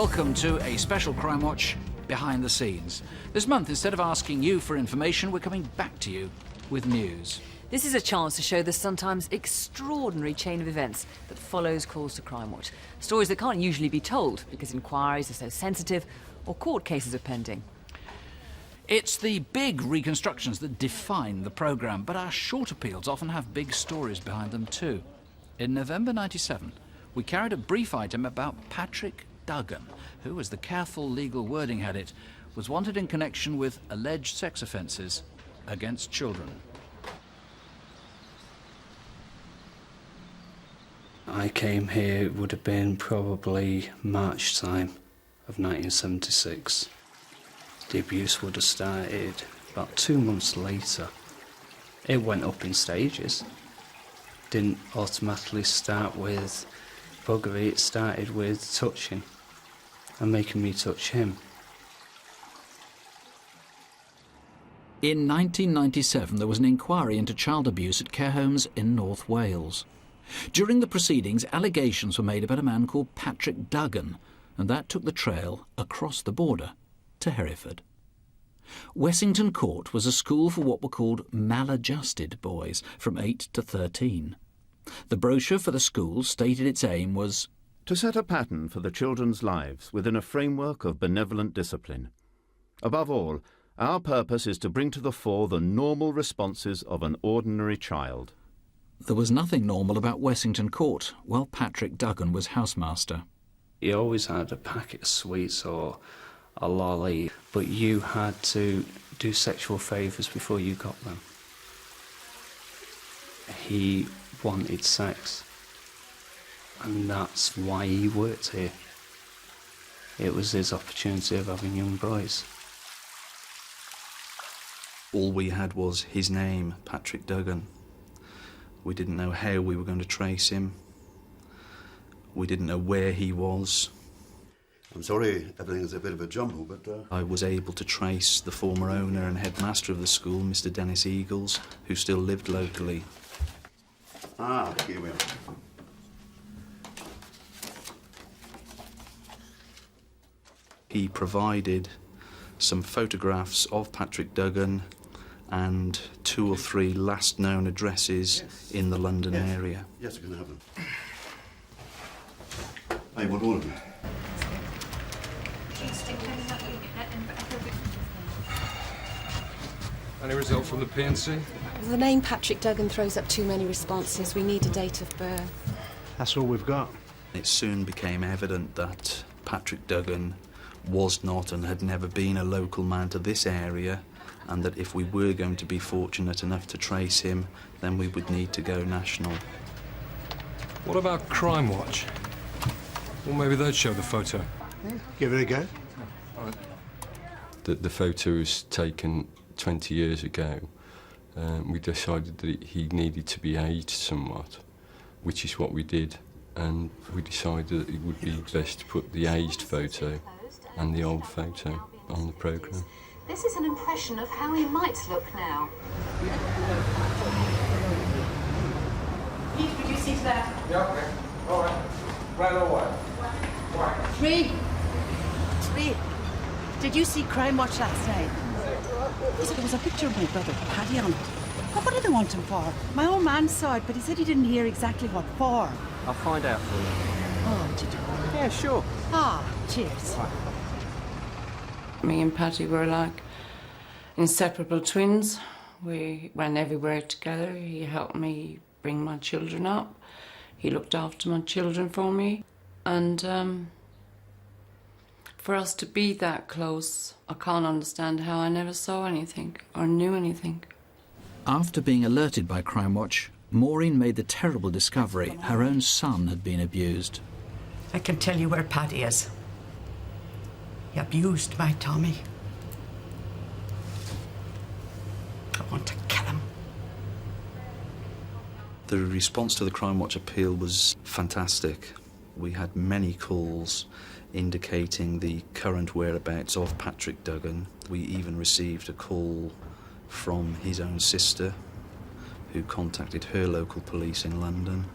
Welcome to a special Crimewatch behind the scenes. This month, instead of asking you for information, we're coming back to you with news. This is a chance to show the sometimes extraordinary chain of events that follows calls to Crimewatch. Stories that can't usually be told because inquiries are so sensitive or court cases are pending. It's the big reconstructions that define the programme, but our short appeals often have big stories behind them too. In November '97, we carried a brief item about Patrick Duggan, who, as the careful legal wording had it, was wanted in connection with alleged sex offences against children. I came here, it would have been probably March time of 1976. The abuse would have started about 2 months later. It went up in stages. Didn't automatically start with buggery, it started with touching and making me touch him. In 1997, there was an inquiry into child abuse at care homes in North Wales. During the proceedings, allegations were made about a man called Patrick Duggan, and that took the trail across the border to Hereford. Wessington Court was a school for what were called maladjusted boys from 8 to 13. The brochure for the school stated its aim was to set a pattern for the children's lives within a framework of benevolent discipline. Above all, our purpose is to bring to the fore the normal responses of an ordinary child. There was nothing normal about Wessington Court while Patrick Duggan was housemaster. He always had a packet of sweets or a lolly, but you had to do sexual favours before you got them. He wanted sex, and that's why he worked here. It was his opportunity of having young boys. All we had was his name, Patrick Duggan. We didn't know how we were going to trace him. We didn't know where he was. I'm sorry, everything's a bit of a jumble, but... I was able to trace the former owner and headmaster of the school, Mr. Dennis Eagles, who still lived locally. Ah, here we are. He provided some photographs of Patrick Duggan and 2 or 3 last known addresses in the London area. Yes, we can have them. I want all of them. Any result from the PNC? The name Patrick Duggan throws up too many responses. We need a date of birth. That's all we've got. It soon became evident that Patrick Duggan was not and had never been a local man to this area, and that if we were going to be fortunate enough to trace him, then we would need to go national. What about Crimewatch? Well, maybe they'd show the photo. Yeah, give it a go. The photo was taken 20 years ago. We decided that he needed to be aged somewhat, which is what we did, and we decided that it would be best to put the aged photo and the old photo on the programme. This is an impression of how he might look now. Would you sit there? Yeah, okay. All right. Right away. Three. Did you see Crimewatch last night? He said there was a picture of my brother, Paddy, on it. What did they want him for? My old man saw it, but he said he didn't hear exactly what for. I'll find out for you. Oh, did you? Yeah, sure. Ah, cheers. Me and Paddy were like inseparable twins. We went everywhere together. He helped me bring my children up. He looked after my children for me. And for us to be that close, I can't understand how I never saw anything or knew anything. After being alerted by Crimewatch, Maureen made the terrible discovery her own son had been abused. I can tell you where Paddy is. He abused my Tommy. I want to kill him. The response to the Crimewatch appeal was fantastic. We had many calls indicating the current whereabouts of Patrick Duggan. We even received a call from his own sister, who contacted her local police in London,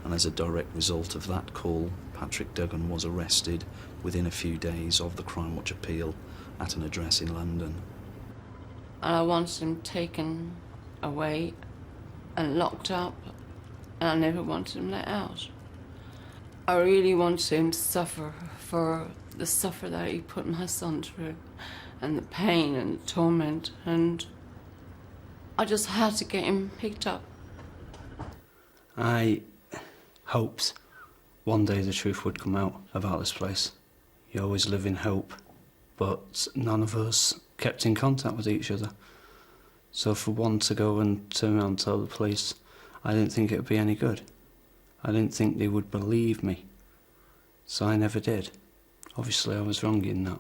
and as a direct result of that call, Patrick Duggan was arrested within a few days of the Crimewatch appeal at an address in London. I wanted him taken away and locked up, and I never wanted him let out. I really wanted him to suffer for the suffer that he put my son through, and the pain and the torment, and I just had to get him picked up. I hoped one day the truth would come out about this place. You always live in hope, but none of us kept in contact with each other. So for one to go and turn around and tell the police, I didn't think it would be any good. I didn't think they would believe me. So I never did. Obviously I was wrong in that.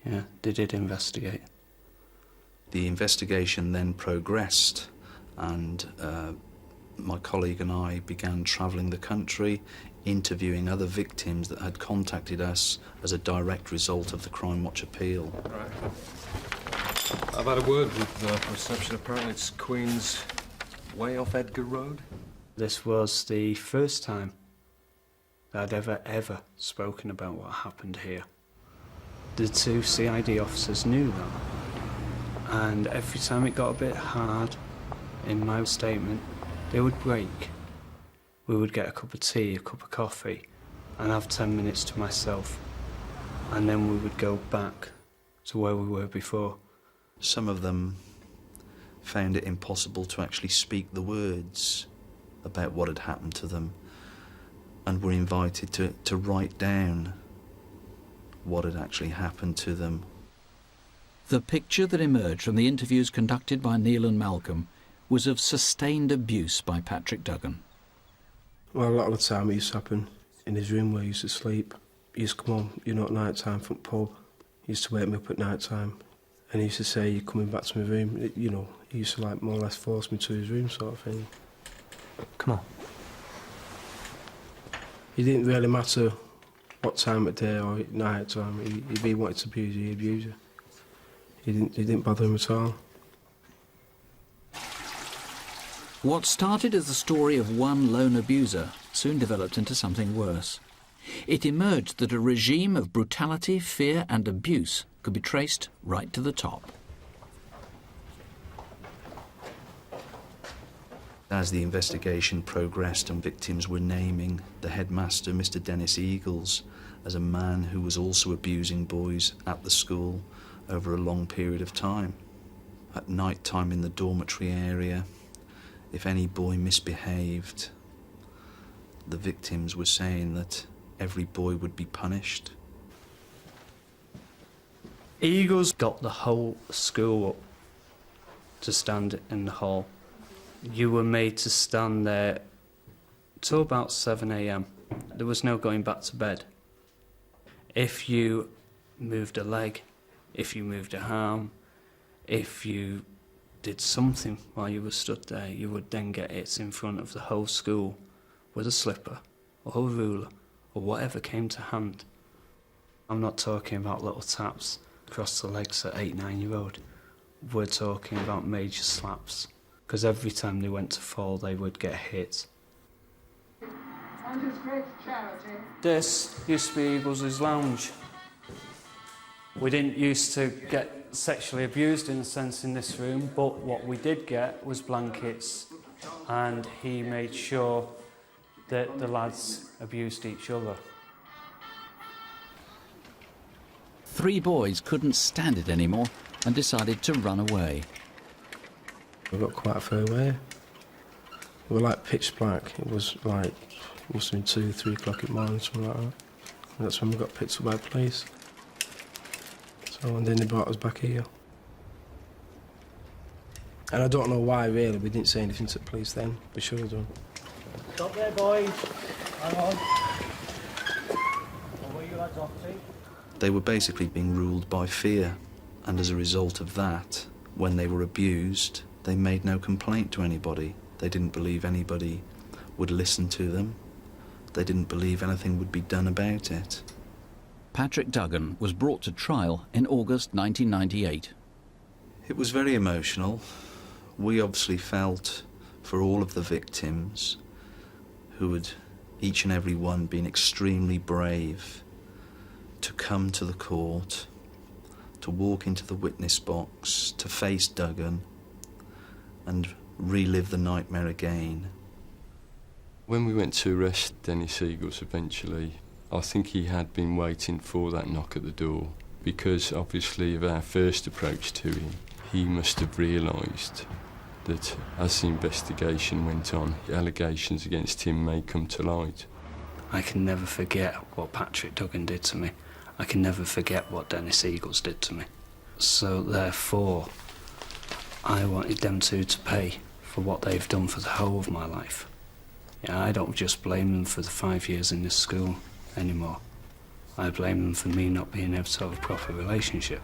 Yeah, they did investigate. The investigation then progressed, and my colleague and I began travelling the country, interviewing other victims that had contacted us as a direct result of the Crimewatch appeal. Right. I've had a word with reception. Apparently it's Queen's Way off Edgar Road. This was the first time that I'd ever spoken about what happened here. The two CID officers knew that, and every time it got a bit hard in my statement, they would break. We would get a cup of tea, a cup of coffee, and have 10 minutes to myself, and then we would go back to where we were before. Some of them found it impossible to actually speak the words about what had happened to them, and were invited to write down what had actually happened to them. The picture that emerged from the interviews conducted by Neil and Malcolm was of sustained abuse by Patrick Duggan. Well, a lot of the time it used to happen in his room where he used to sleep. He used to come home, at night time from the pub. He used to wake me up at night time, and he used to say, "You're coming back to my room." He used to like more or less force me to his room, sort of thing. Come on. It didn't really matter what time of day or night time. If he wanted to abuse you, he'd abuse you. It didn't bother him at all. What started as the story of one lone abuser soon developed into something worse. It emerged that a regime of brutality, fear and abuse could be traced right to the top. As the investigation progressed and victims were naming the headmaster, Mr. Dennis Eagles, as a man who was also abusing boys at the school over a long period of time. At night time in the dormitory area, if any boy misbehaved, the victims were saying that every boy would be punished. Eagles got the whole school up to stand in the hall. You were made to stand there till about 7 a.m. There was no going back to bed. If you moved a leg, if you moved a arm, if you did something while you were stood there, you would then get hit in front of the whole school with a slipper or a ruler or whatever came to hand. I'm not talking about little taps across the legs at 8-9-year-old. We're talking about major slaps, because every time they went to fall they would get hit. This used to be Eagles' lounge. We didn't used to get sexually abused in a sense in this room, but what we did get was blankets, and he made sure that the lads abused each other. 3 boys couldn't stand it anymore and decided to run away. We got quite a fair way. We were like pitch black. It was like, must have been 2-3 o'clock in the morning, something like that. And that's when we got picked up by the police. So, and then they brought us back here. And I don't know why, really. We didn't say anything to the police then. We should have done. Stop there, boys. Hang on. Where you lads off to? They were basically being ruled by fear, and as a result of that, when they were abused, they made no complaint to anybody. They didn't believe anybody would listen to them. They didn't believe anything would be done about it. Patrick Duggan was brought to trial in August 1998. It was very emotional. We obviously felt for all of the victims who had, each and every one, been extremely brave to come to the court, to walk into the witness box, to face Duggan and relive the nightmare again. When we went to arrest Dennis Eagles eventually, I think he had been waiting for that knock at the door, because obviously of our first approach to him, he must have realised that as the investigation went on, allegations against him may come to light. I can never forget what Patrick Duggan did to me. I can never forget what Dennis Eagles did to me. So therefore, I wanted them two to pay for what they've done for the whole of my life. Yeah, I don't just blame them for the 5 years in this school anymore. I blame them for me not being able to have a proper relationship.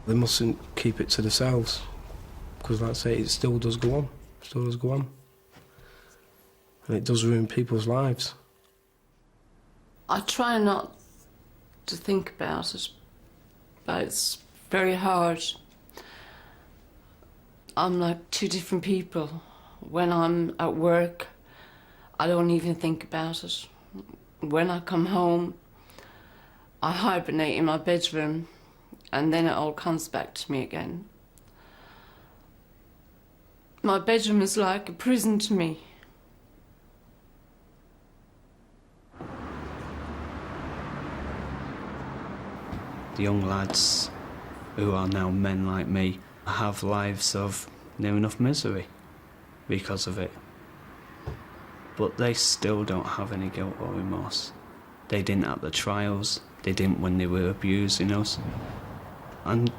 They mustn't keep it to themselves, because like I say, it still does go on. Still does go on. And it does ruin people's lives. I try not to think about it, but it's very hard. I'm like two different people. When I'm at work, I don't even think about it. When I come home, I hibernate in my bedroom, and then it all comes back to me again. My bedroom is like a prison to me. The young lads who are now men like me have lives of near enough misery because of it. But they still don't have any guilt or remorse. They didn't at the trials, they didn't when they were abusing us, and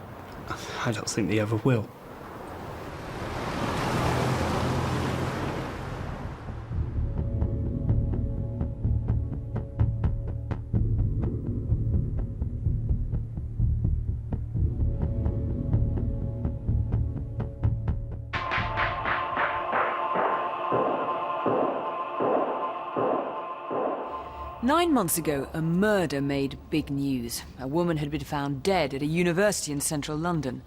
I don't think they ever will. Nine months ago, a murder made big news. A woman had been found dead at a university in central London.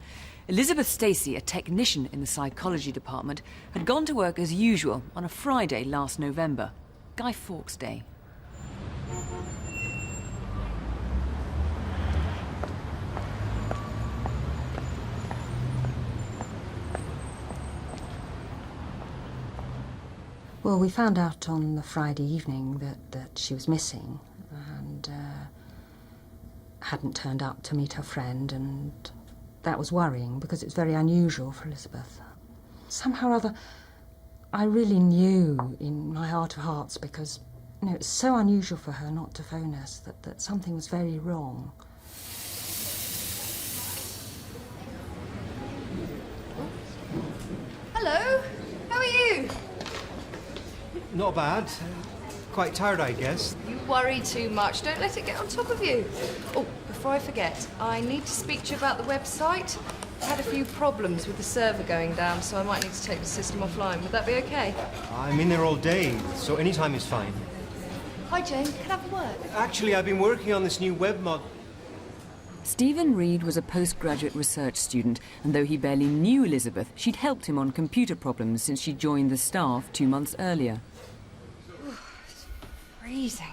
Elizabeth Stacey, a technician in the psychology department, had gone to work as usual on a Friday last November, Guy Fawkes Day. Well, we found out on the Friday evening that she was missing and hadn't turned up to meet her friend, and that was worrying because it's very unusual for Elizabeth. Somehow or other, I really knew in my heart of hearts, because it's so unusual for her not to phone us, that something was very wrong. Hello, how are you? Not bad. Quite tired, I guess. You worry too much. Don't let it get on top of you. Oh, before I forget, I need to speak to you about the website. I had a few problems with the server going down, so I might need to take the system offline. Would that be okay? I'm in there all day, so any time is fine. Hi, Jane. Can I have a word? Actually, I've been working on this new web mod. Stephen Reed was a postgraduate research student, and though he barely knew Elizabeth, she'd helped him on computer problems since she joined the staff 2 months earlier. It's freezing,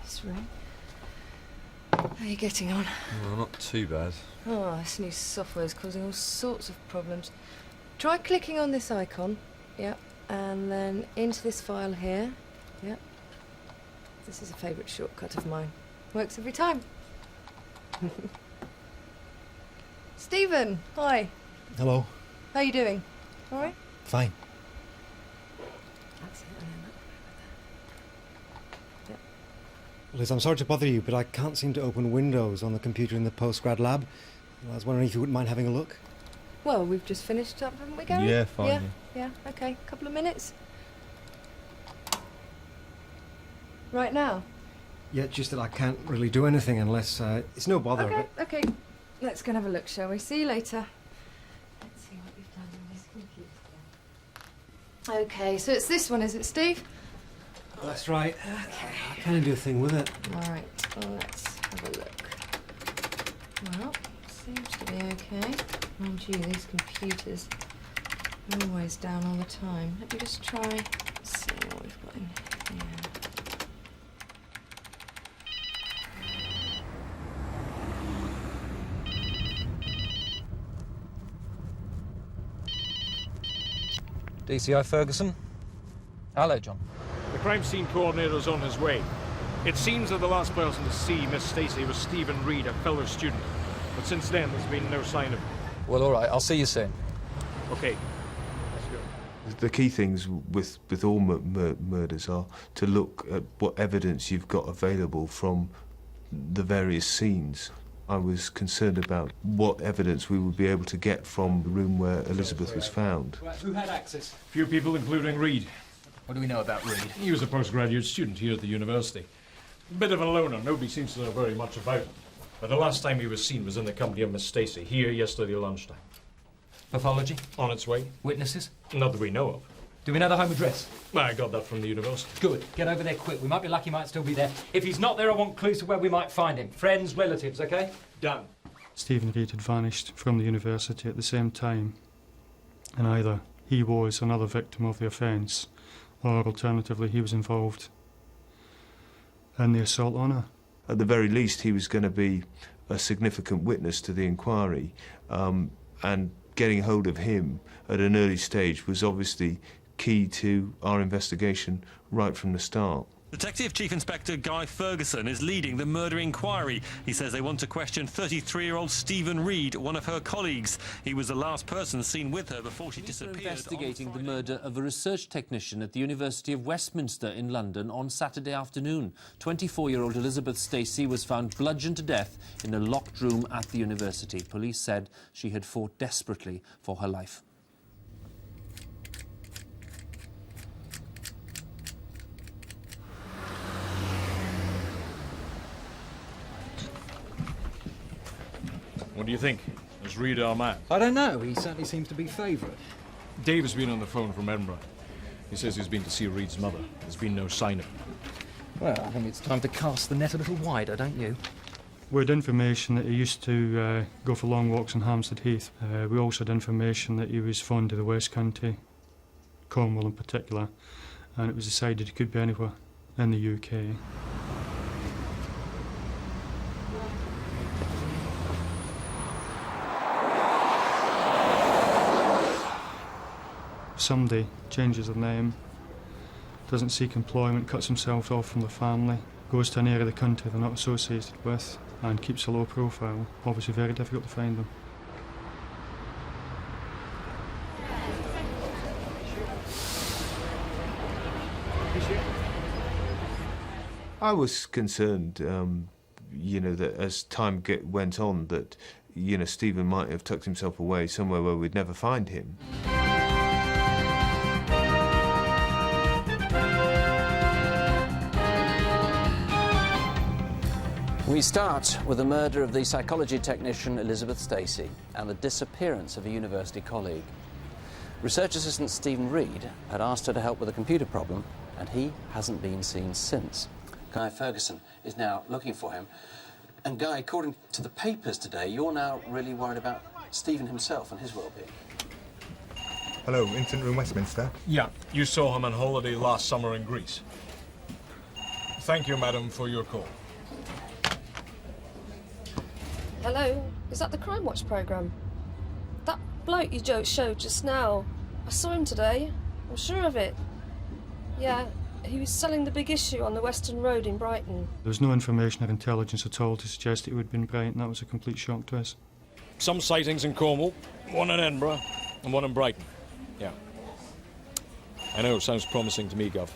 this room. How are you getting on? Well, not too bad. Oh, this new software is causing all sorts of problems. Try clicking on this icon. Yep. And then into this file here. Yep. This is a favourite shortcut of mine. Works every time. Stephen, hi. Hello. How are you doing? All right? Fine. That's it. And then that. Yep. Liz, I'm sorry to bother you, but I can't seem to open Windows on the computer in the postgrad lab. I was wondering if you wouldn't mind having a look. Well, we've just finished up, haven't we, Gary? Yeah, fine. Yeah, okay. Couple of minutes. Right now? Yeah, just that I can't really do anything unless... it's no bother. Okay, okay. Let's go and have a look, shall we? See you later. Let's see what you've done on this computer. Okay, so it's this one, is it, Steve? That's right. Okay. I can't do a thing with it. All right, well, let's have a look. Well, seems to be okay. Mind you, these computers are always down all the time. Let me just try, see what we've got in here. DCI Ferguson. Hello, John. The crime scene coordinator's on his way. It seems that the last person to see Miss Stacey was Stephen Reed, a fellow student. But since then, there's been no sign of him. Well, all right. I'll see you soon. OK. Let's go. The key things with all murders are to look at what evidence you've got available from the various scenes. I was concerned about what evidence we would be able to get from the room where Elizabeth was found. Who had access? Few people, including Reed. What do we know about Reed? He was a postgraduate student here at the university. A bit of a loner. Nobody seems to know very much about him. But the last time he was seen was in the company of Miss Stacey, here yesterday lunchtime. Pathology? On its way. Witnesses? Not that we know of. Do we know the home address? I got that from the university. Good. Get over there quick. We might be lucky he might still be there. If he's not there, I want clues to where we might find him. Friends, relatives, OK? Done. Stephen Reed had vanished from the university at the same time, and either he was another victim of the offence, or alternatively he was involved in the assault on her. At the very least, he was going to be a significant witness to the inquiry, and getting hold of him at an early stage was obviously key to our investigation right from the start. Detective Chief Inspector Guy Ferguson is leading the murder inquiry. He says they want to question 33-year-old Stephen Reed, one of her colleagues. He was the last person seen with her before she disappeared. Investigating the murder of a research technician at the University of Westminster in London on Saturday afternoon. 24-year-old Elizabeth Stacey was found bludgeoned to death in a locked room at the university. Police said she had fought desperately for her life. What do you think? Is Reed our man? I don't know. He certainly seems to be favourite. Dave has been on the phone from Edinburgh. He says he's been to see Reed's mother. There's been no sign of him. Well, I think it's time to cast the net a little wider, don't you? We had information that he used to go for long walks on Hampstead Heath. We also had information that he was fond of the West Country, Cornwall in particular, and it was decided he could be anywhere in the UK. Somebody changes their name, doesn't seek employment, cuts himself off from the family, goes to an area of the country they're not associated with, and keeps a low profile. Obviously very difficult to find them. I was concerned, you know, that as time went on, that, you know, Stephen might have tucked himself away somewhere where we'd never find him. We start with the murder of the psychology technician Elizabeth Stacey and the disappearance of a university colleague. Research assistant Stephen Reed had asked her to help with a computer problem, and he hasn't been seen since. Guy Ferguson is now looking for him. And Guy, according to the papers today, you're now really worried about Stephen himself and his well-being. Hello, Incident Room Westminster. Yeah, you saw him on holiday last summer in Greece. Thank you, madam, for your call. Hello, is that the Crimewatch programme? That bloke you showed just now, I saw him today, I'm sure of it. Yeah, he was selling the big issue on the Western Road in Brighton. There was no information or intelligence at all to suggest it would have been Brighton. That was a complete shock to us. Some sightings in Cornwall, one in Edinburgh, and one in Brighton. Yeah. I know, sounds promising to me, Gov.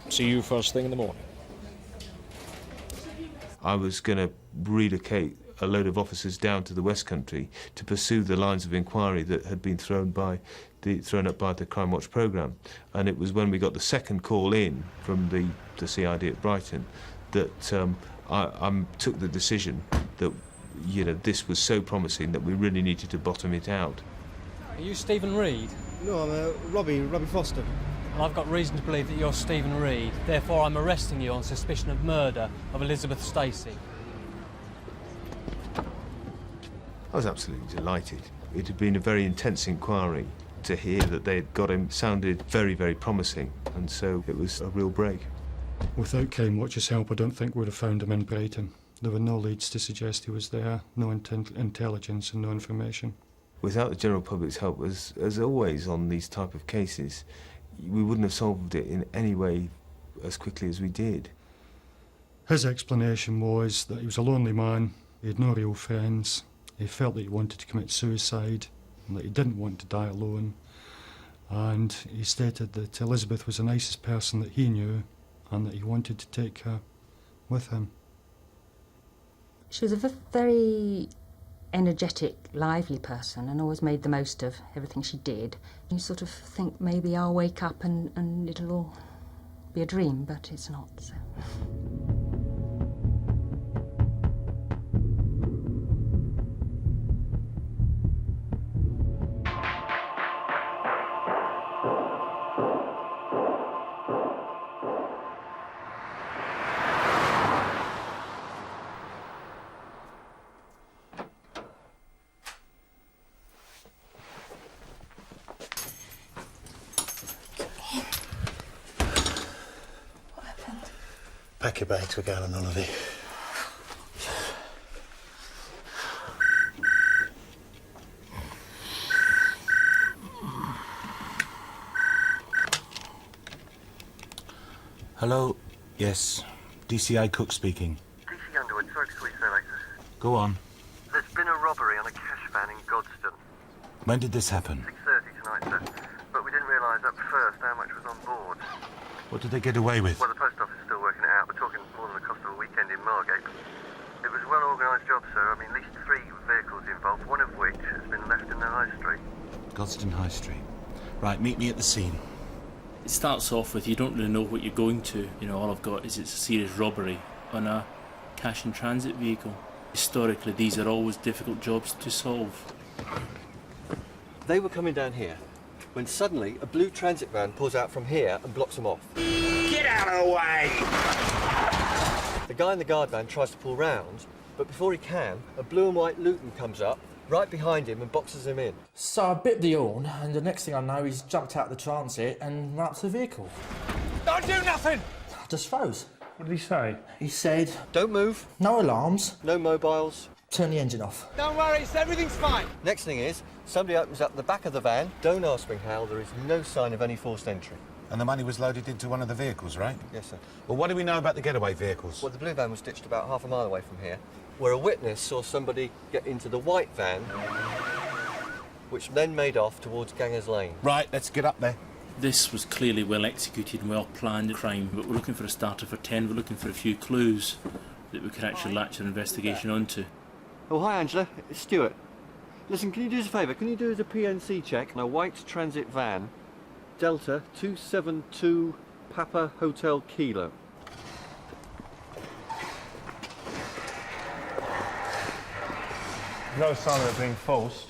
See you first thing in the morning. I was going to relocate a load of officers down to the West Country to pursue the lines of inquiry that had been thrown up by the Crimewatch programme. And it was when we got the second call in from the CID at Brighton that I took the decision that, you know, this was so promising that we really needed to bottom it out. Are you Stephen Reed? No, I'm Robbie Foster. And I've got reason to believe that you're Stephen Reed. Therefore, I'm arresting you on suspicion of murder of Elizabeth Stacey. I was absolutely delighted. It had been a very intense inquiry. To hear that they had got him sounded very, very promising, and so it was a real break. Without Crimewatch's help, I don't think we'd have found him in Brighton. There were no leads to suggest he was there, no intelligence and no information. Without the general public's help, as always on these type of cases, we wouldn't have solved it in any way as quickly as we did. His explanation was that he was a lonely man, he had no real friends, he felt that he wanted to commit suicide, and that he didn't want to die alone. And he stated that Elizabeth was the nicest person that he knew, and that he wanted to take her with him. She was a very energetic, lively person and always made the most of everything she did. You sort of think maybe I'll wake up and it'll all be a dream, but it's not, so. Pack your bags, we're going on holiday. Hello? Yes. DCI Cook speaking. DC Underwood, sorry to call you so late. Go on. There's been a robbery on a cash van in Godstone. When did this happen? 6:30 tonight, sir. But we didn't realise at first how much was on board. What did they get away with? Well, the post office is still working it out. We're talking more than the cost of a weekend in Margate. It was a well-organised job, sir. I mean, at least 3 vehicles involved, one of which has been left in the high street. Godstone High Street. Right, meet me at the scene. It starts off with you don't really know what you're going to. You know, all I've got is it's a serious robbery on a cash and transit vehicle. Historically, these are always difficult jobs to solve. They were coming down here when suddenly a blue transit van pulls out from here and blocks them off. Get out of the way! The guy in the guard van tries to pull round, but before he can, a blue and white Luton comes up right behind him and boxes him in. So I bit the horn, and the next thing I know, he's jumped out the transit and ran up to the vehicle. Don't do nothing! I just froze. What did he say? He said, "Don't move. No alarms. No mobiles. Turn the engine off." Don't worry, everything's fine. Next thing is, somebody opens up the back of the van. Don't ask me how, there is no sign of any forced entry. And the money was loaded into one of the vehicles, right? Yes, sir. Well, what do we know about the getaway vehicles? Well, the blue van was ditched about half a mile away from here, where a witness saw somebody get into the white van, which then made off towards Gangers Lane. Right, let's get up there. This was clearly well executed and well planned crime, but we're looking for a starter for 10. We're looking for a few clues that we could actually latch our investigation onto. Oh, hi, Angela. It's Stuart. Listen, can you do us a favour? Can you do us a PNC check on a white transit van, Delta 272 Papa Hotel Kilo? No sign of it being forced.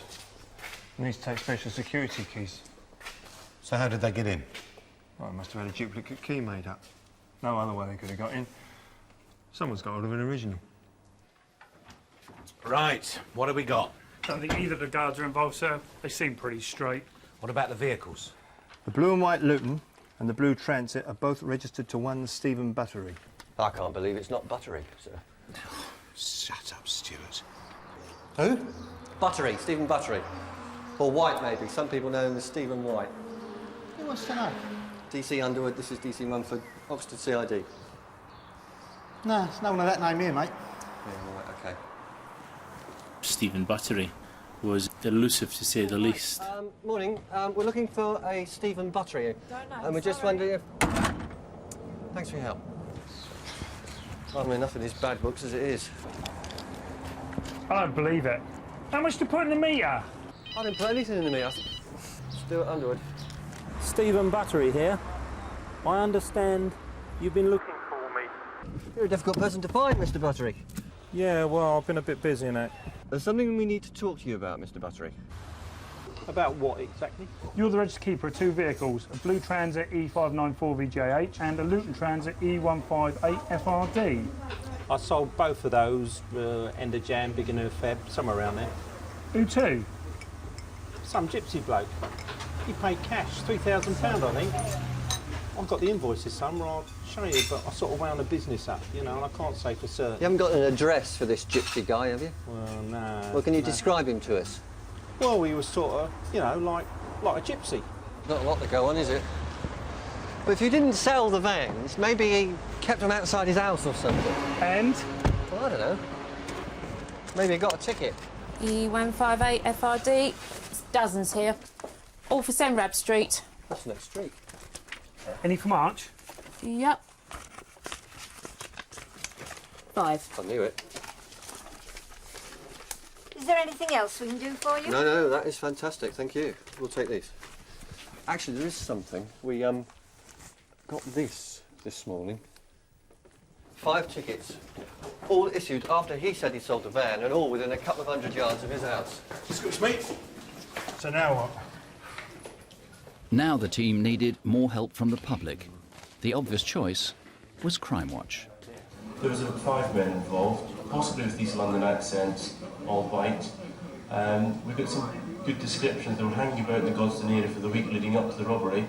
Needs to take special security keys. So how did they get in? Well, I must have had a duplicate key made up. No other way they could have got in. Someone's got hold of an original. Right, what have we got? I don't think either of the guards are involved, sir. They seem pretty straight. What about the vehicles? The blue and white Luton and the blue Transit are both registered to one Stephen Buttery. I can't believe it's not Buttery, sir. Shut up, Stuart. Who? Buttery, Stephen Buttery. Or White, maybe. Some people know him as Stephen White. Who wants to know? DC Underwood, this is DC Mumford, Oxford CID. No, there's no one of that name here, mate. Yeah, right, OK. Stephen Buttery was elusive, to say the least. Morning. We're looking for a Stephen Buttery. Don't know, And we're just sorry. wondering if... Thanks for your help. Hardly enough in his bad books as it is. I don't believe it. How much to put in the meter? I didn't put anything in the meter. Stuart Underwood. Stephen Buttery here. I understand you've been looking for me. You're a difficult person to find, Mr. Buttery. Yeah, well, I've been a bit busy in that. There's something we need to talk to you about, Mr. Buttery. About what exactly? You're the registered keeper of 2 vehicles, a blue Transit E594VJH and a Luton Transit E158FRD. I sold both of those end of Jan, beginning of Feb, somewhere around there. Who to? Some gypsy bloke. He paid cash, £3,000, I think. I've got the invoices somewhere, I'll show you, but I sort of wound the business up, you know, and I can't say for certain. You haven't got an address for this gypsy guy, have you? Well, no. Well, can you no. describe him to us? Well, he was sort of, you know, like a gypsy. Not a lot to go on, is it? But if he didn't sell the vans, maybe he kept them outside his house or something. And? Well, I don't know. Maybe he got a ticket. E158 FRD. There's dozens here. All for Senrab Street. That's next street. Any for March? Yep. 5. I knew it. Is there anything else we can do for you? No, that is fantastic. Thank you. We'll take these. Actually, there is something. We got this morning. 5 tickets, all issued after he said he sold the van, and all within a couple of 100 yards of his house. Excuse me. So now what? Now the team needed more help from the public. The obvious choice was Crimewatch. There was 5 men involved, possibly with these London accents, all white. We've got some good descriptions. They were hanging about the Godstone area for the week leading up to the robbery.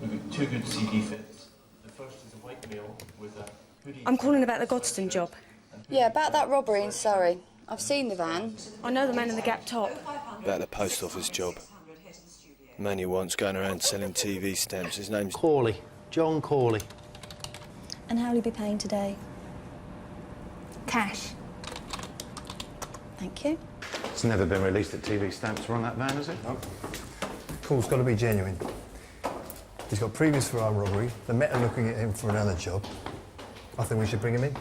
We've got 2 good CD fits. The first is a white male with a hoodie. I'm calling about the Godstone job. Yeah, about that robbery in Surrey. I've seen the van. I know the man in the Gap top. About the post office job. The man you want's going around selling TV stamps. His name's Corley. John Corley. And how will you be paying today? Cash. Thank you. It's never been released that TV stamps were on that van, has it? No. Call's got to be genuine. He's got previous for armed robbery. The Met are looking at him for another job. I think we should bring him in.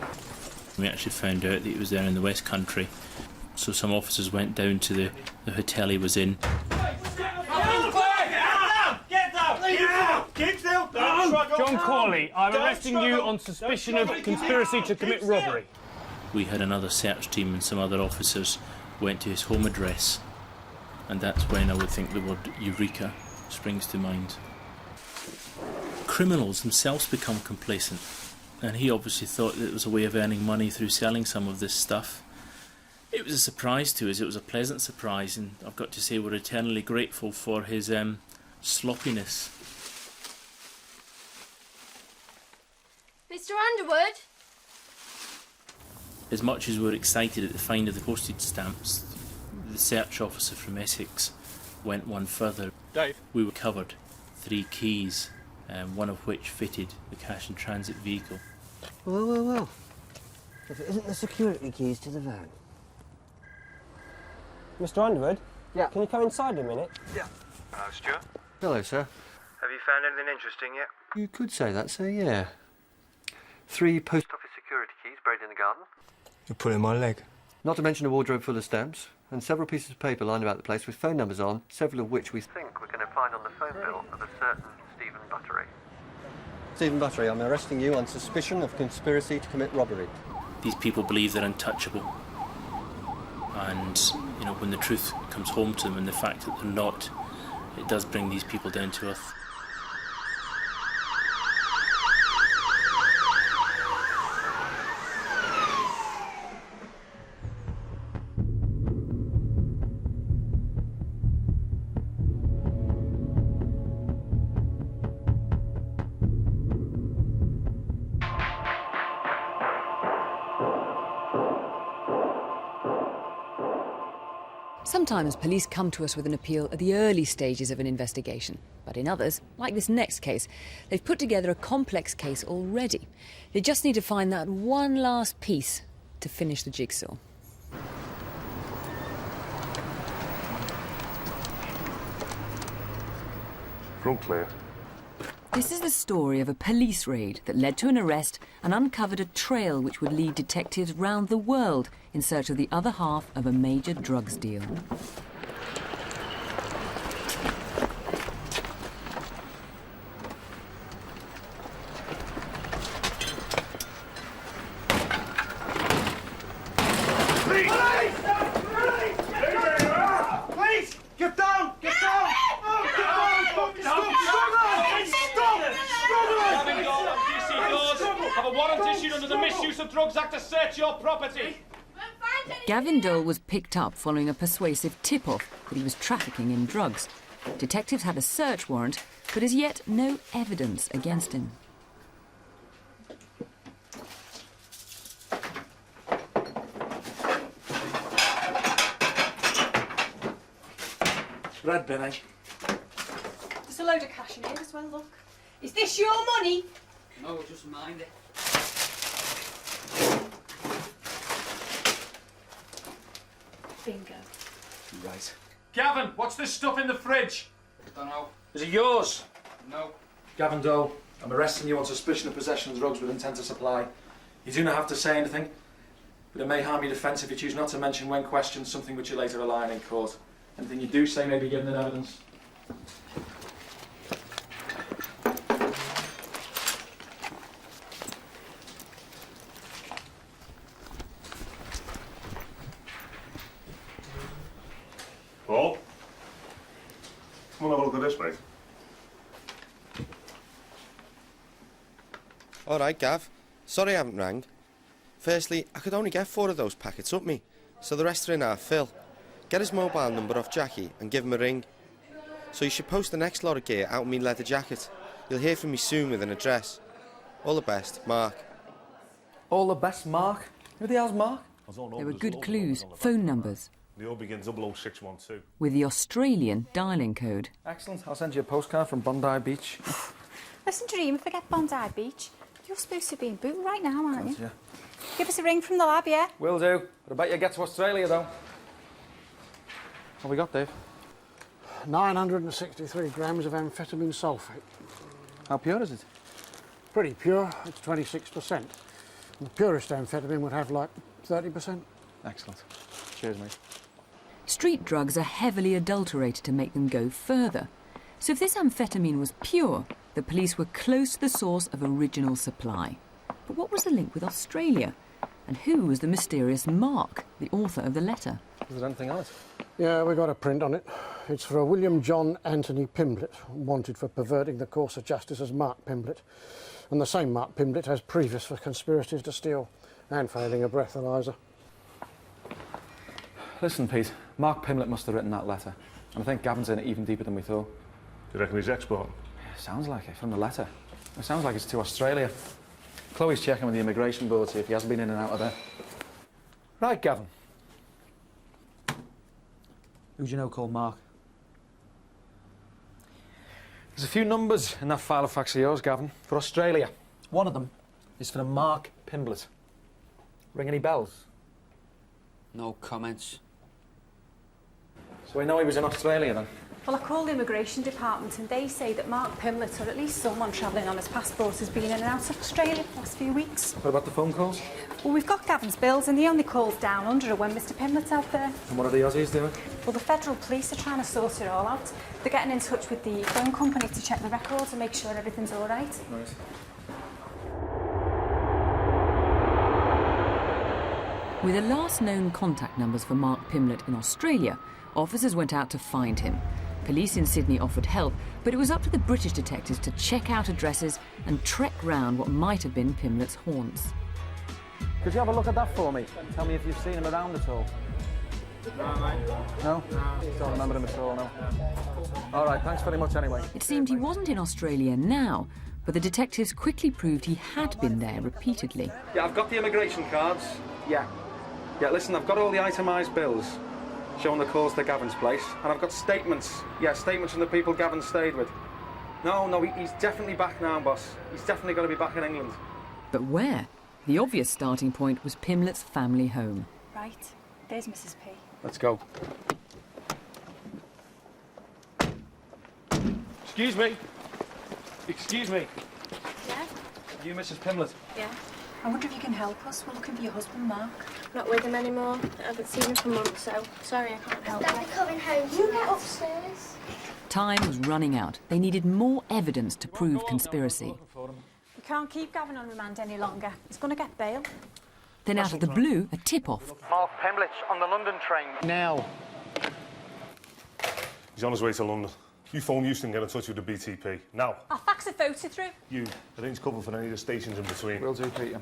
We actually found out that he was there in the West Country, so some officers went down to the hotel he was in. John Corley, I'm arresting you on suspicion of conspiracy to commit robbery. We had another search team and some other officers went to his home address, and that's when I would think the word Eureka springs to mind. Criminals themselves become complacent, and he obviously thought that it was a way of earning money through selling some of this stuff. It was a surprise to us, it was a pleasant surprise, and I've got to say we're eternally grateful for his sloppiness. Mr. Underwood? As much as we were excited at the find of the postage stamps, the search officer from Essex went one further. Dave? We recovered 3 keys, one of which fitted the cash and transit vehicle. Well. If it isn't the security keys to the van. Mr. Underwood? Yeah? Can you come inside a minute? Yeah. Hello, Stuart. Hello, sir. Have you found anything interesting yet? You could say that, sir, yeah. 3 post office security keys buried in the garden. You're pulling my leg. Not to mention a wardrobe full of stamps, and several pieces of paper lying about the place with phone numbers on, several of which we think we're going to find on the phone bill of a certain Stephen Buttery. Stephen Buttery, I'm arresting you on suspicion of conspiracy to commit robbery. These people believe they're untouchable, and you know, when the truth comes home to them and the fact that they're not, it does bring these people down to earth. Sometimes police come to us with an appeal at the early stages of an investigation, but in others, like this next case, they've put together a complex case already. They just need to find that one last piece to finish the jigsaw. Front clear. This is the story of a police raid that led to an arrest and uncovered a trail which would lead detectives round the world in search of the other half of a major drugs deal. Please! Get down! Get down! Have a warrant issued under the Misuse of Drugs Act to search your property. Gavin Dole was picked up following a persuasive tip-off that he was trafficking in drugs. Detectives had a search warrant, but as yet no evidence against him. Red bin, eh? There's a load of cash in here as well, look. Is this your money? No, just mind it. Bingo. Right. Gavin, what's this stuff in the fridge? Don't know. Is it yours? No. Gavin Dole, I'm arresting you on suspicion of possession of drugs with intent to supply. You do not have to say anything, but it may harm your defence if you choose not to mention when questioned something which you later rely on in court. Anything you do say may be given in evidence. Paul? Come on, have a look at this, mate. All right, Gav. Sorry I haven't rang. Firstly, I could only get 4 of those packets up me, so the rest are in our fill. Get his mobile number off Jackie and give him a ring. So you should post the next lot of gear out in me leather jacket. You'll hear from me soon with an address. All the best, Mark. All the best, Mark? Who the hell's Mark? There were good clues, phone numbers, They all begin 00612. with the Australian dialing code. Excellent. I'll send you a postcard from Bondi Beach. Listen, Dream, forget Bondi Beach. You're supposed to be in Booton right now, aren't you? Yeah. Give us a ring from the lab, yeah? Will do. But I bet you get to Australia, though. What we got, Dave? 963 grams of amphetamine sulfate. How pure is it? Pretty pure, it's 26%. The purest amphetamine would have like 30%. Excellent. Cheers, mate. Street drugs are heavily adulterated to make them go further. So if this amphetamine was pure, the police were close to the source of original supply. But what was the link with Australia? And who was the mysterious Mark, the author of the letter? Is there anything on it? Yeah, we got a print on it. It's for a William John Anthony Pimblett, wanted for perverting the course of justice as Mark Pimblett. And the same Mark Pimblett has previous for conspiracies to steal and failing a breathalyzer. Listen, Pete, Mark Pimblett must have written that letter. And I think Gavin's in it even deeper than we thought. Do you reckon he's exporting? Sounds like it, from the letter. It sounds like it's to Australia. Chloe's checking with the immigration board, see if he hasn't been in and out of there. Right, Gavin. Who do you know called Mark? There's a few numbers in that file of fax of yours, Gavin, for Australia. One of them is for a Mark Pimblett. Ring any bells? No comments. So we know he was in Australia, then? Well, I called the immigration department and they say that Mark Pimblett, or at least someone travelling on his passport, has been in and out of Australia for the last few weeks. What about the phone calls? Well, we've got Gavin's bills and the only calls down under are when Mr Pimlett's out there. And what are the Aussies doing? Well, the federal police are trying to sort it all out. They're getting in touch with the phone company to check the records and make sure everything's all right. Right. With the last known contact numbers for Mark Pimblett in Australia, officers went out to find him. Police in Sydney offered help, but it was up to the British detectives to check out addresses and trek round what might have been Pimlett's haunts. Could you have a look at that for me? Tell me if you've seen him around at all. No, mate. No? Don't remember him at all, no. All right, thanks very much anyway. It seemed he wasn't in Australia now, but the detectives quickly proved he had been there repeatedly. Yeah, I've got the immigration cards. Yeah. Yeah, listen, I've got all the itemised bills showing the calls to Gavin's place, and I've got statements. Yeah, statements from the people Gavin stayed with. No, he's definitely back now, boss. He's definitely got to be back in England. But where? The obvious starting point was Pimlett's family home. Right, there's Mrs P. Let's go. Excuse me. Excuse me. Yeah? Are you Mrs Pimblett? Yeah. I wonder if you can help us. We're looking for your husband, Mark. Not with him anymore. I haven't seen him for months, so sorry I can't help. Daddy coming home. You get upstairs. Time was running out. They needed more evidence to prove conspiracy. We can't keep Gavin on remand any longer. He's going to get bail. Then out of the blue, a tip-off. Mark Pimblett on the London train. Now. He's on his way to London. You phone Houston, get in touch with the BTP. Now. I'll fax a photo through. You arrange cover for any of the stations in between. Will do, Peter.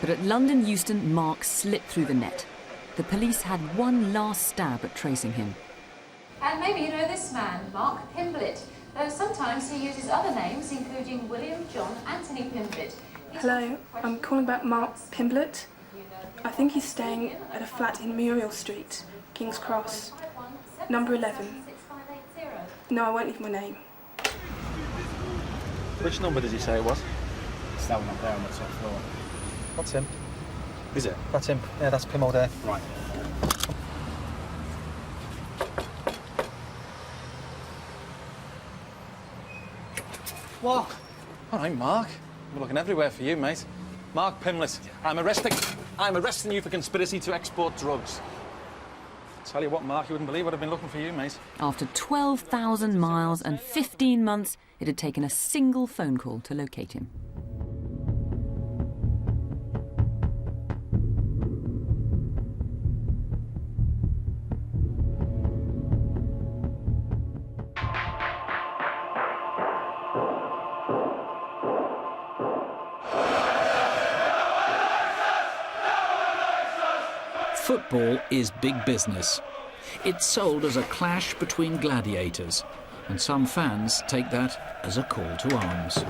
But at London Euston, Mark slipped through the net. The police had one last stab at tracing him. And maybe you know this man, Mark Pimblett, though sometimes he uses other names, including William John Anthony Pimblett. Hello, I'm calling about Mark Pimblett. I think he's staying at a flat in Muriel Street, King's Cross, number 11. No, I won't leave my name. Which number did you say it was? It's that one up there on the top floor. That's him. Is it? That's him. Yeah, that's Pim all day. Right. What? All right, Mark. We're looking everywhere for you, mate. Mark Pimblett. I'm arresting you for conspiracy to export drugs. Tell you what, Mark, you wouldn't believe what I've been looking for you, mate. After 12,000 miles and 15 months, it had taken a single phone call to locate him. Football is big business. It's sold as a clash between gladiators, and some fans take that as a call to arms.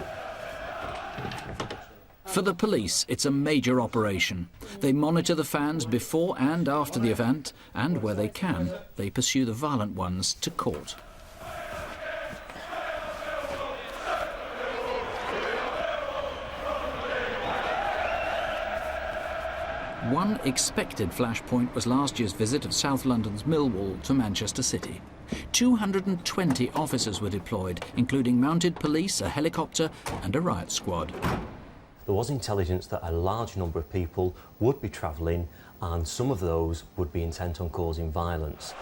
For the police, it's a major operation. They monitor the fans before and after the event, and where they can, they pursue the violent ones to court. One expected flashpoint was last year's visit of South London's Millwall to Manchester City. 220 officers were deployed, including mounted police, a helicopter and a riot squad. There was intelligence that a large number of people would be travelling, and some of those would be intent on causing violence.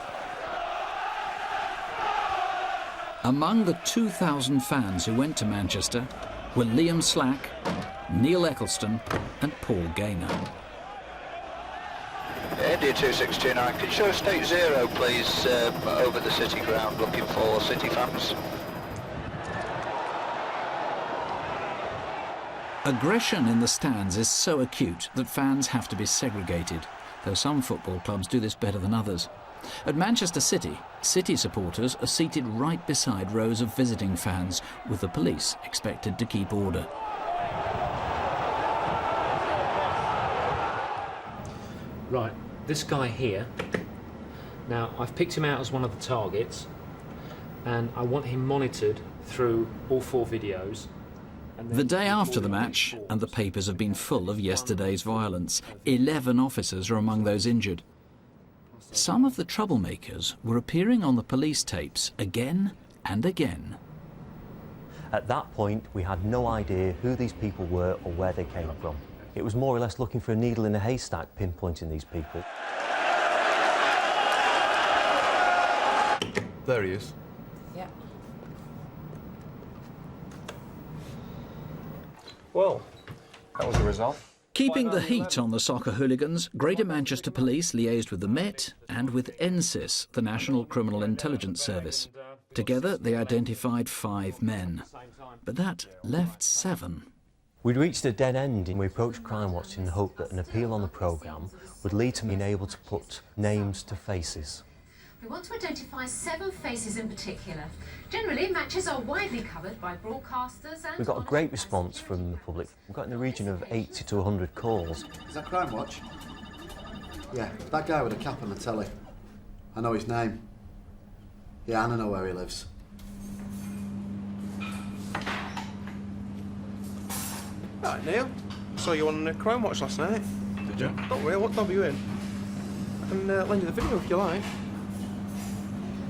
Among the 2,000 fans who went to Manchester were Liam Slack, Neil Eccleston and Paul Gaynor. India 2629, can you show state 0 please, over the city ground, looking for city fans? Aggression in the stands is so acute that fans have to be segregated, though some football clubs do this better than others. At Manchester City, City supporters are seated right beside rows of visiting fans, with the police expected to keep order. Right, this guy here, now I've picked him out as one of the targets and I want him monitored through all 4 videos. The day after the match, and the papers have been full of yesterday's violence, 11 officers are among those injured. Some of the troublemakers were appearing on the police tapes again and again. At that point, we had no idea who these people were or where they came from. It was more or less looking for a needle in a haystack, pinpointing these people. There he is. Yeah. Well, that was the result. Keeping the heat on the soccer hooligans, Greater Manchester Police liaised with the Met and with NSIS, the National Criminal Intelligence Service. Together, they identified 5 men. But that left 7. We'd reached a dead end and we approached Crimewatch in the hope that an appeal on the programme would lead to being able to put names to faces. We want to identify 7 faces in particular. Generally, matches are widely covered by broadcasters and... We got a great response from the public. We've got in the region of 80 to 100 calls. Is that Crimewatch? Yeah, that guy with a cap on the telly. I know his name. Yeah, and I know where he lives. Right, Neil. Saw you on Crimewatch last night. Did you? Don't worry, what club are you in? I can lend you the video if you like.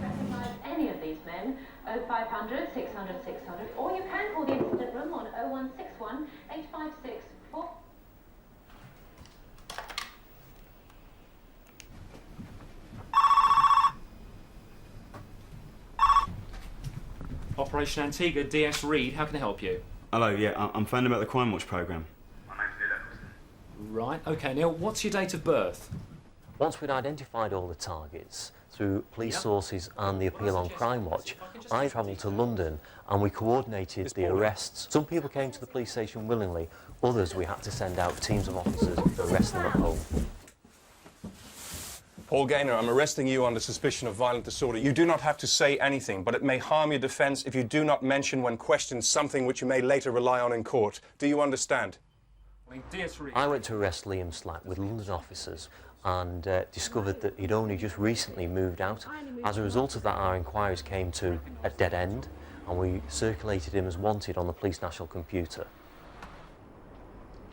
Recognise any of these men, 0500 600 600, or you can call the incident room on 0161 856 4... Operation Antigua, DS Reed, how can I help you? Hello, yeah, I'm phoning about the Crimewatch programme. Right, OK, Neil, what's your date of birth? Once we'd identified all the targets through police sources and the appeal on Crimewatch, I travelled to London and we coordinated the arrests. Some people came to the police station willingly, others we had to send out teams of officers to arrest them at home. Paul Gaynor, I'm arresting you under suspicion of violent disorder. You do not have to say anything, but it may harm your defence if you do not mention when questioned something which you may later rely on in court. Do you understand? I went to arrest Liam Slack with London officers and discovered that he'd only just recently moved out. As a result of that, our inquiries came to a dead end and we circulated him as wanted on the police national computer.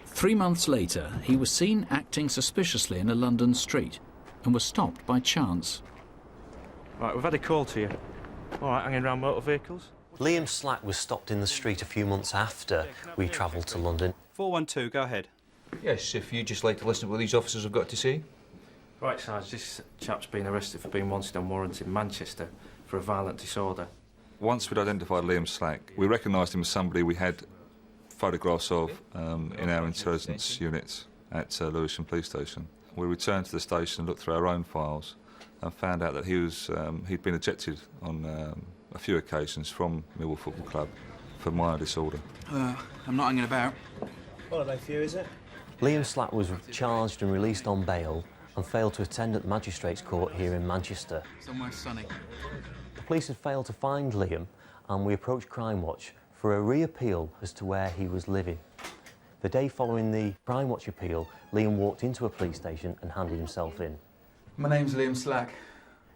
3 months later, he was seen acting suspiciously in a London street and was stopped by chance. Right, we've had a call to you. All right, hanging around motor vehicles? Liam Slack was stopped in the street a few months after we travelled to London. 412, go ahead. Yes, if you'd just like to listen to what these officers have got to say. Right, Sarge, this chap's been arrested for being wanted on warrant in Manchester for a violent disorder. Once we'd identified Liam Slack, we recognised him as somebody we had photographs of in our intelligence units at Lewisham Police Station. We returned to the station and looked through our own files and found out that he'd been ejected on a few occasions from Millwall Football Club for minor disorder. I'm not hanging about. Holiday for you, is it? Liam Slack was charged and released on bail and failed to attend at the Magistrates' Court here in Manchester. Somewhere sunny. The police had failed to find Liam and we approached Crimewatch for a reappeal as to where he was living. The day following the Crimewatch appeal, Liam walked into a police station and handed himself in. My name's Liam Slack.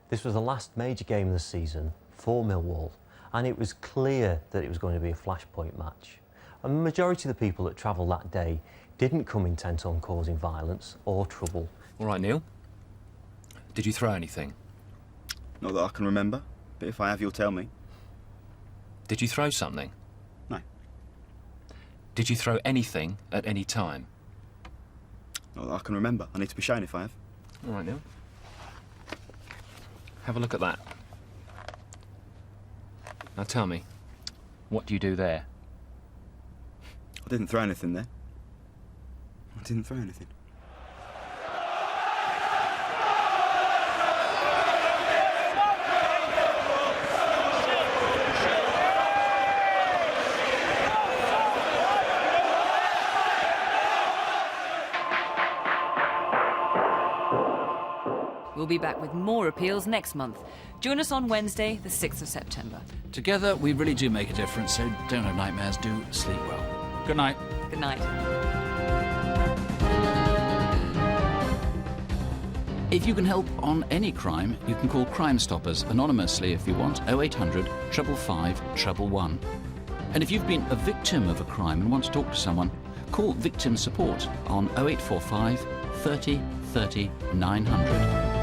This was the last major game of the season for Millwall, and it was clear that it was going to be a flashpoint match. And the majority of the people that travelled that day didn't come intent on causing violence or trouble. All right, Neil. Did you throw anything? Not that I can remember, but if I have, you'll tell me. Did you throw something? No. Did you throw anything at any time? Not that I can remember. I need to be shown if I have. All right, Neil. Have a look at that. Now tell me, what do you do there? I didn't throw anything there. I didn't throw anything. We'll be back with more appeals next month. Join us on Wednesday, the 6th of September. Together, we really do make a difference, so don't have nightmares, do sleep well. Good night. Good night. If you can help on any crime, you can call Crime Stoppers anonymously if you want, 0800 555 111. And if you've been a victim of a crime and want to talk to someone, call Victim Support on 0845 30 30 900.